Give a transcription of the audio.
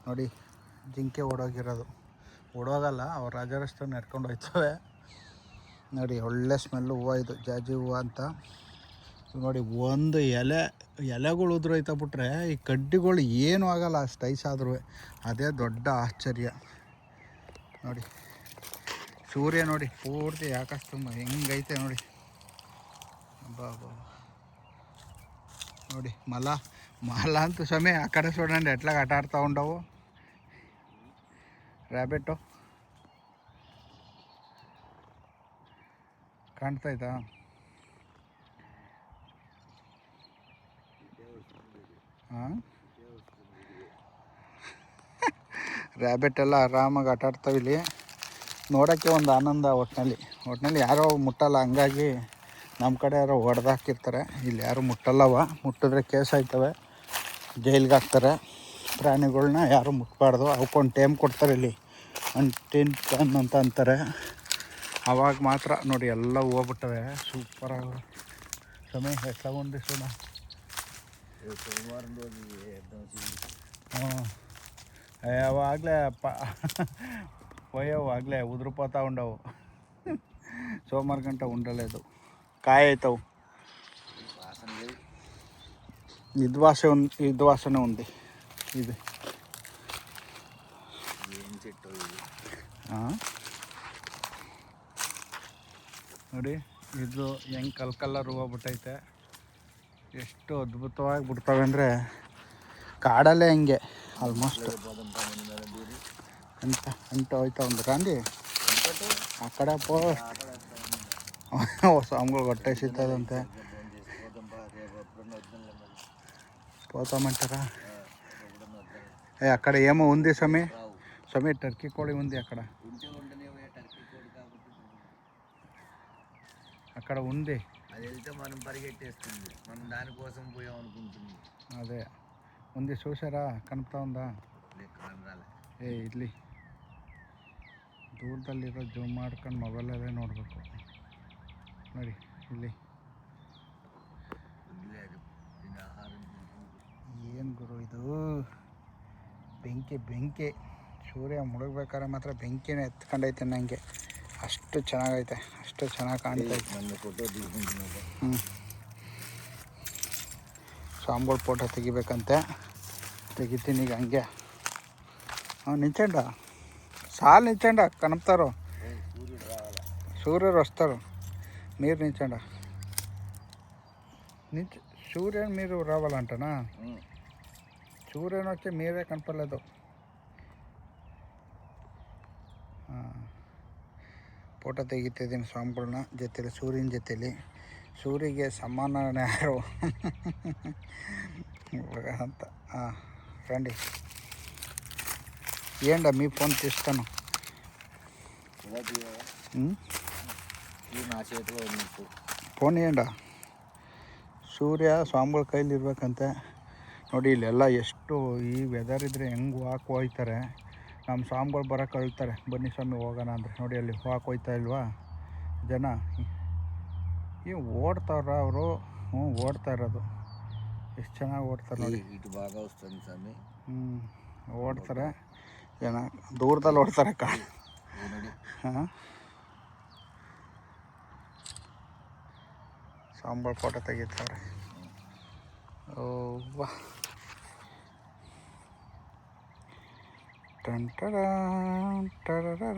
ನೋಡಿ ಜಿಂಕೆ ಓಡೋಗಿರೋದು. ಓಡೋಗಲ್ಲ, ಅವ್ರು ರಾಜರಸ್ತೆ ನಡ್ಕೊಂಡು ಹೋಯ್ತವೆ. ನೋಡಿ ಒಳ್ಳೆ ಸ್ಮೆಲ್ಲು ಹೂವು, ಇದು ಜಾಜಿ ಹೂವು ಅಂತ. ನೋಡಿ ಒಂದು ಎಲೆಗಳು ಉದುರೋಯ್ತಾ ಬಿಟ್ರೆ ಈ ಕಡ್ಡಿಗಳು ಏನೂ ಆಗೋಲ್ಲ, ಅಷ್ಟು ಐಸಾದ್ರೂ. ಅದೇ ದೊಡ್ಡ ಆಶ್ಚರ್ಯ. ನೋಡಿ ಸೂರ್ಯ ನೋಡಿ ಪೂರ್ತಿ ಆಕಾಶ ತುಂಬ ಹೆಂಗೈತೆ ನೋಡಿ. ಬಾ ನೋಡಿ ಮಲ ಅಂತೂ ಸಮಯ ಆ ಕಡೆ ಸೋಡಂಡು ಎಟ್ಲಾಗ ಆಟ ಆಡ್ತಾ ಉಂಡವು. ರ್ಯಾಬಿಟ್ಟು ಕಾಣ್ತಾಯ್ತಾ? ಹಾಂ, ರ್ಯಾಬಿಟ್ ಎಲ್ಲ ಆರಾಮಾಗಿ ಆಟ ಆಡ್ತಾವೆ ಇಲ್ಲಿ. ನೋಡೋಕ್ಕೆ ಒಂದು ಆನಂದ. ಒಟ್ಟಿನಲ್ಲಿ ಯಾರೋ ಮುಟ್ಟಲ್ಲ, ಹಂಗಾಗಿ ನಮ್ಮ ಕಡೆ ಯಾರೋ ಹೊಡೆದಾಕಿರ್ತಾರೆ. ಇಲ್ಲಿ ಯಾರು ಮುಟ್ಟಲ್ಲವ, ಮುಟ್ಟಿದ್ರೆ ಕೇಸ್ ಆಯ್ತವೆ, ಜೈಲಿಗೆ ಹಾಕ್ತಾರೆ. ಪ್ರಾಣಿಗಳ್ನ ಯಾರು ಮುಟ್ಬಾರ್ದು, ಅವಕ್ಕೊಂದು ಟೈಮ್ ಕೊಡ್ತಾರೆ ಇಲ್ಲಿ, ಟನ್ ಅಂತ ಅಂತಾರೆ. ಆವಾಗ ಮಾತ್ರ ನೋಡಿ ಎಲ್ಲ ಹೋಗ್ಬಿಟ್ಟವೆ. ಸೂಪರಾಗಿ ಸಮಯ ಎಟ್ಲ ಒಂದು ಸೋಣ. ಹ್ಞೂ ಅವಾಗಲೇ ಆಗಲೇ ಉದುರುಪಾತ ಉಂಡವು. ಸೋಮವಾರ ಗಂಟೆ ಉಂಡಲ್ಲ, ಇದು ಕಾಯಿ ಆಯ್ತವು. ಇದು ವಾಸನೆ ఉంది ಇದು. ಹಾಂ ನೋಡಿ ಇದು ಹೆಂಗೆ ಕಲ್ಲರ್ ಹೂವು ಬಿಟ್ಟೈತೆ. ಎಷ್ಟು ಅದ್ಭುತವಾಗಿ ಬಿಡ್ತವೆ ಅಂದರೆ ಕಾಡಲ್ಲೇ ಹೆಂಗೆ ಆಲ್ಮೋಸ್ಟ್ ಅಂತ ಹೋಯ್ತಾ ಒಂದು ಗಾಂಧಿ ಆ ಕಡೆ ಸ್ವಾಮಿಗಳು ಹೊಟ್ಟೆ ಸಿಗ್ತದಂತೆ. పోతామంటారా? అక్కడ ఏమో ఉంది సమీ టర్కీ కోడి ఉంది అక్కడ ఉంది. అది వెళ్తే మనం పరిగెట్టేస్తుంది, మనం దానికోసం పోయాం అనుకుంటుంది. అదే ఉంది, చూసారా? కనుపుతా ఉందా? ಇಲ್ಲಿ ದೂರದಲ್ಲಿರೋ ಜೂಮ್ ಮಾಡ್ಕೊಂಡು ಮೊಬೈಲಲ್ಲೇ ನೋಡಬೇಕು. ನೋಡಿ ಇಲ್ಲಿ ಏನು ಗುರು ಇದು, ಬೆಂಕಿ. ಸೂರ್ಯ ಮುಳುಗ್ಬೇಕಾದ್ರೆ ಮಾತ್ರ ಬೆಂಕಿನೇ ಎತ್ಕೊಂಡೈತೆ ನನಗೆ. ಅಷ್ಟು ಚೆನ್ನಾಗೈತೆ, ಅಷ್ಟು ಚೆನ್ನಾಗಿ ಕಾಣ್ತೈತೆ. ಸ್ವಾಮಿಗಳ ಫೋಟೋ ತೆಗಿಬೇಕಂತೆ, ತೆಗಿತೀನಿ ಈಗ ಹಂಗೆ. నించండి సాల్ నించండి కనుపుతారు. సూర్యుడు వస్తారు, మీరు నించండి. సూర్యుని మీరు రావాలంటనా? సూర్యుని వచ్చి మీరే కనపడలేదు. ಫೋಟೋ ತೆಗಿತಿದ್ದೀನಿ ಸ್ವಾಮಿಗಳನ್ನ ಜೊತೆಲಿ, ಸೂರ್ಯನ ಜೊತೆಲಿ. ಸೂರ್ಯಗೆ ಸಮಾನ ಯಾರು ಅಂತ. రండి, ఏంటా మీ ఫోన్ తీస్తాను. ಫೋನ್ ఏంటా? ಸೂರ್ಯ ಸ್ವಾಮಿಗಳ ಕೈಲಿ ಇರ್ಬೇಕಂತೆ. ನೋಡಿ ಇಲ್ಲೆಲ್ಲ ಎಷ್ಟು ಈ ವೆದರ್ ಇದ್ದರೆ ಹೆಂಗೆ ವಾಕ್ ಹೋಯ್ತಾರೆ. ನಮ್ಮ ಸ್ವಾಮಿಗಳು ಬರೋಕೆ ಹೇಳ್ತಾರೆ, ಬನ್ನಿ ಸ್ವಾಮಿ ಹೋಗೋಣ ಅಂದರೆ. ನೋಡಿ ಅಲ್ಲಿ ವಾಕ್ ಹೋಯ್ತಾ ಇಲ್ವಾ ಜನ? ಈ ಓಡ್ತಾವ್ರ ಅವರು. ಓಡ್ತಾ ಇರೋದು ಎಷ್ಟು ಚೆನ್ನಾಗಿ ಓಡ್ತಾರೆ ನೋಡಿ. ಇటు బాగా వస్తుంది ಸ್ವಾಮಿ. ಓಡ್ತಾರೆ ಜನ, ದೂರದಲ್ಲಿ ಓಡ್ತಾರೆ. ಹಾಂ, ಸ್ವಾಮಿಗಳ ಫೋಟೋ ತೆಗಿತಾರೆ. ವಾ ಟನ್ ಟಡ